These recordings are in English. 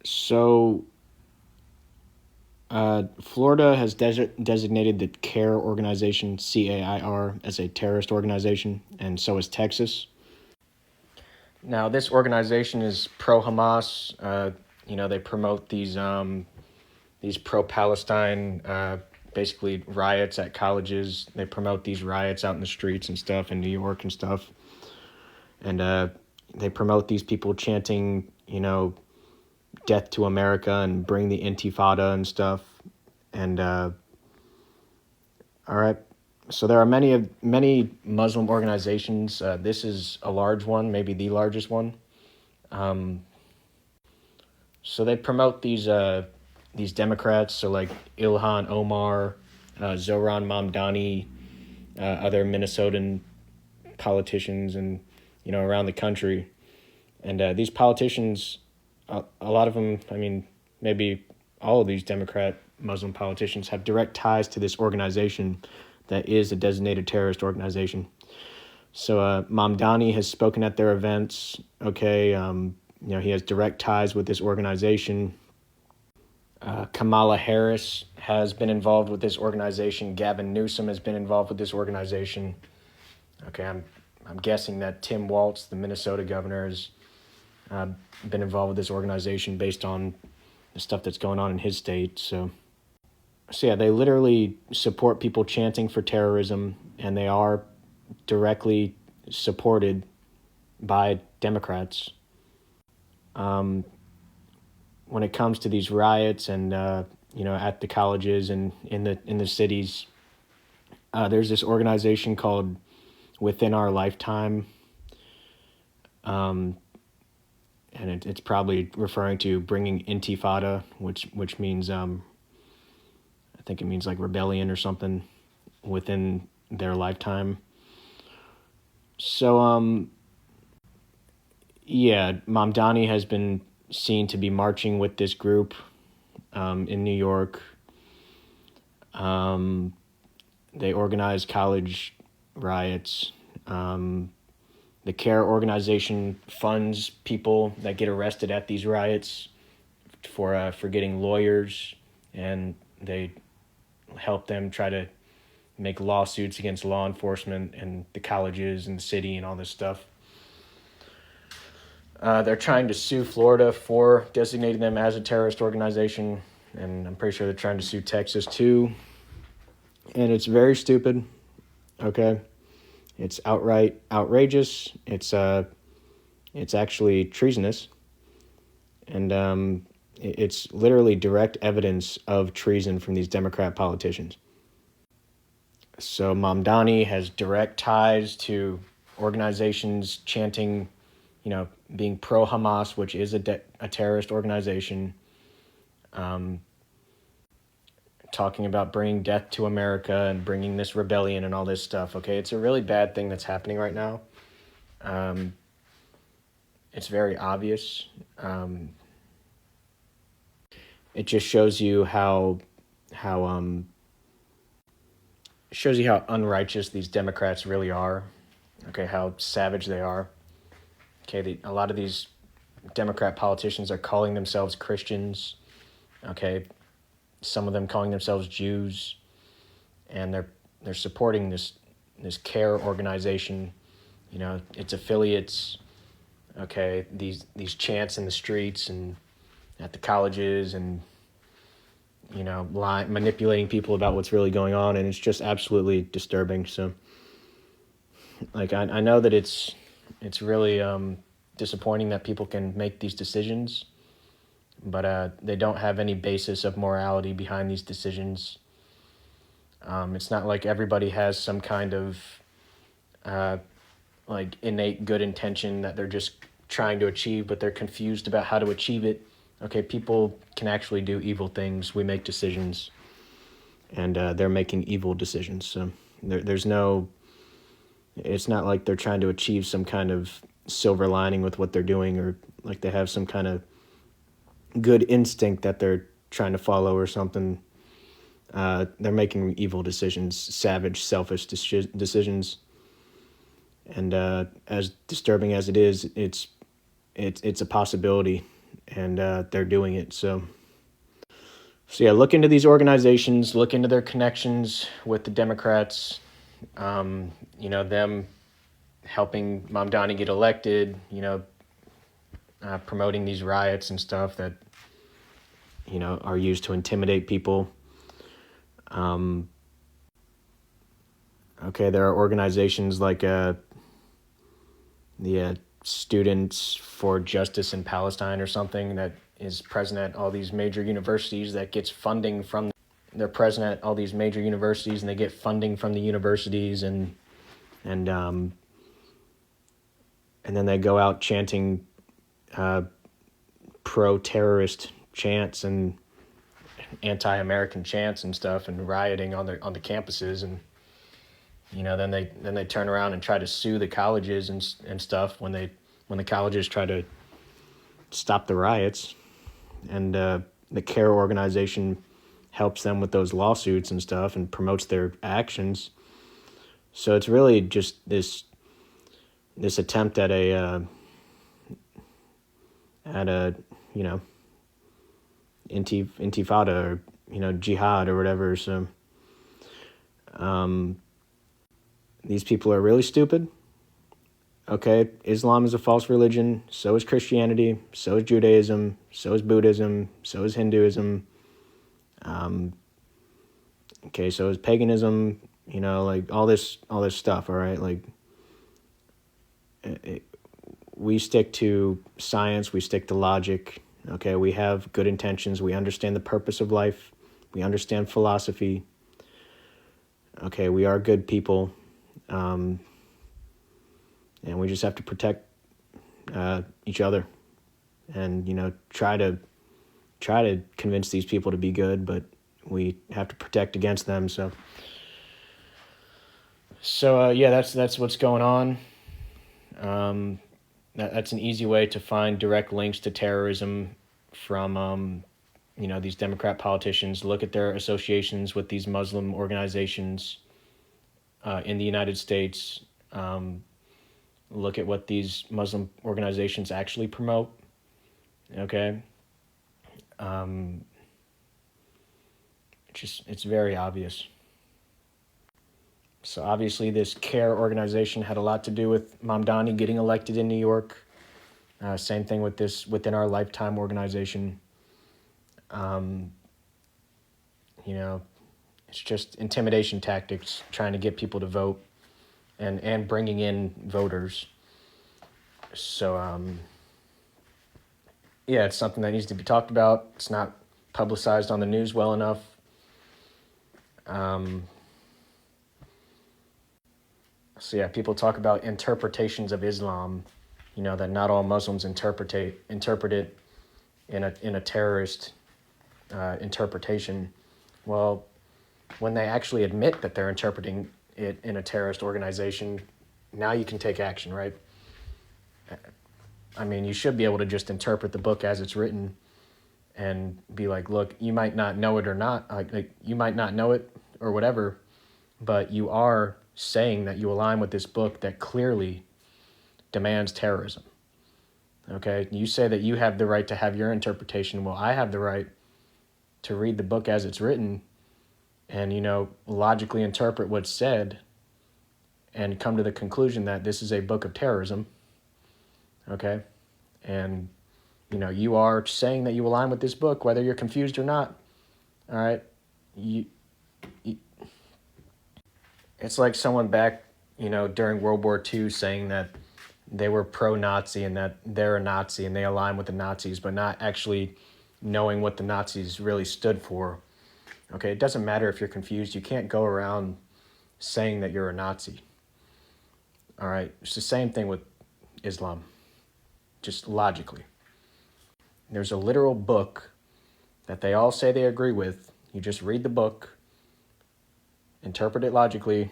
So, Florida has designated the CAIR organization, CAIR, as a terrorist organization, and so is Texas. Now, this organization is pro-Hamas. They promote these pro-Palestine, basically riots at colleges. They promote these riots out in the streets and stuff in New York and stuff, and they promote these people chanting, "Death to America" and "Bring the Intifada" and stuff. And all right, so there are many Muslim organizations. This is a large one, maybe the largest one. Um, so they promote these Democrats, so like Ilhan Omar, Zohran Mamdani, other Minnesotan politicians, and around the country. And these politicians, a lot of them, I mean, maybe all of these Democrat Muslim politicians have direct ties to this organization that is a designated terrorist organization. So Mamdani has spoken at their events. Okay, he has direct ties with this organization. Kamala Harris has been involved with this organization. Gavin Newsom has been involved with this organization. Okay, I'm guessing that Tim Walz, the Minnesota governor, has been involved with this organization based on the stuff that's going on in his state. So yeah, they literally support people chanting for terrorism, and they are directly supported by Democrats. Um, when it comes to these riots and at the colleges and in the cities, there's this organization called Within Our Lifetime, um, and it's probably referring to bringing Intifada, which means I think it means like rebellion or something within their lifetime. So yeah, Mamdani has been seen to be marching with this group in New York. Um, they organize college riots. The CAIR organization funds people that get arrested at these riots for getting lawyers, and they help them try to make lawsuits against law enforcement and the colleges and the city and all this stuff. They're trying to sue Florida for designating them as a terrorist organization, and I'm pretty sure they're trying to sue Texas too. And it's very stupid. Okay, it's outright outrageous. It's actually treasonous, and it's literally direct evidence of treason from these Democrat politicians. So Mamdani has direct ties to organizations chanting, being pro Hamas, which is a terrorist organization, um, talking about bringing death to America and bringing this rebellion and all this stuff. Okay, it's a really bad thing that's happening right now. Um, it's very obvious. It just shows you how shows you how unrighteous these Democrats really are. Okay, how savage they are. Okay, a lot of these Democrat politicians are calling themselves Christians. Okay, some of them calling themselves Jews, and they're supporting this CAIR organization. Its affiliates. Okay, these chants in the streets and at the colleges, and manipulating people about what's really going on, and it's just absolutely disturbing. So, like, I know that it's really disappointing that people can make these decisions, but they don't have any basis of morality behind these decisions. It's not like everybody has some kind of uh, like innate good intention that they're just trying to achieve, but they're confused about how to achieve it. Okay, people can actually do evil things. We make decisions, and they're making evil decisions. So there's no. It's not like they're trying to achieve some kind of silver lining with what they're doing, or like they have some kind of good instinct that they're trying to follow or something. They're making evil decisions, savage, selfish decisions, and as disturbing as it is, it's a possibility. and they're doing it. So yeah, look into these organizations, look into their connections with the Democrats. Them helping Mamdani get elected. Promoting these riots and stuff that are used to intimidate people. Okay, there are organizations like the Students for Justice in Palestine or something that is present at all these major universities that gets funding from. They're present at all these major universities and they get funding from the universities and then they go out chanting pro-terrorist chants and anti-American chants and stuff and rioting on the campuses, and then they turn around and try to sue the colleges and stuff when the colleges try to stop the riots, and the CARE organization helps them with those lawsuits and stuff and promotes their actions. So it's really just this attempt at a intifada or jihad or whatever. So these people are really stupid. Okay, Islam is a false religion, so is Christianity, so is Judaism, so is Buddhism, so is Hinduism. Okay, so is paganism, like all this stuff, all right? Like, we stick to science, we stick to logic, okay? We have good intentions, we understand the purpose of life, we understand philosophy. Okay, we are good people. And we just have to protect each other, and try to convince these people to be good, but we have to protect against them. So yeah, that's what's going on. That's an easy way to find direct links to terrorism from these Democrat politicians. Look at their associations with these Muslim organizations in the United States. Look at what these Muslim organizations actually promote. Okay. It's very obvious. So obviously this CARE organization had a lot to do with Mamdani getting elected in New York. Same thing with this Within Our Lifetime organization. It's just intimidation tactics, trying to get people to vote and bringing in voters. So, yeah, it's something that needs to be talked about. It's not publicized on the news well enough. So yeah, people talk about interpretations of Islam, that not all Muslims interpret it in a terrorist interpretation. Well, when they actually admit that they're interpreting it in a terrorist organization, now you can take action, right? I mean, you should be able to just interpret the book as it's written and be like, look, you might not know it or not, like you might not know it or whatever, but you are saying that you align with this book that clearly demands terrorism. Okay, you say that you have the right to have your interpretation. Well, I have the right to read the book as it's written and, logically interpret what's said and come to the conclusion that this is a book of terrorism. Okay, and, you are saying that you align with this book, whether you're confused or not. All right, it's like someone back, during World War II saying that they were pro-Nazi and that they're a Nazi and they align with the Nazis, but not actually knowing what the Nazis really stood for. Okay, it doesn't matter if you're confused. You can't go around saying that you're a Nazi. All right, it's the same thing with Islam, just logically. There's a literal book that they all say they agree with. You just read the book, interpret it logically.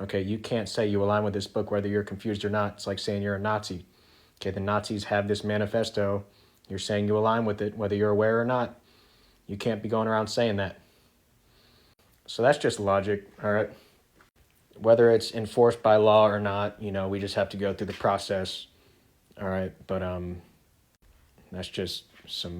Okay, you can't say you align with this book whether you're confused or not. It's like saying you're a Nazi. Okay, the Nazis have this manifesto. You're saying you align with it whether you're aware or not. You can't be going around saying that. So that's just logic, all right? Whether it's enforced by law or not, we just have to go through the process, all right? But That's just some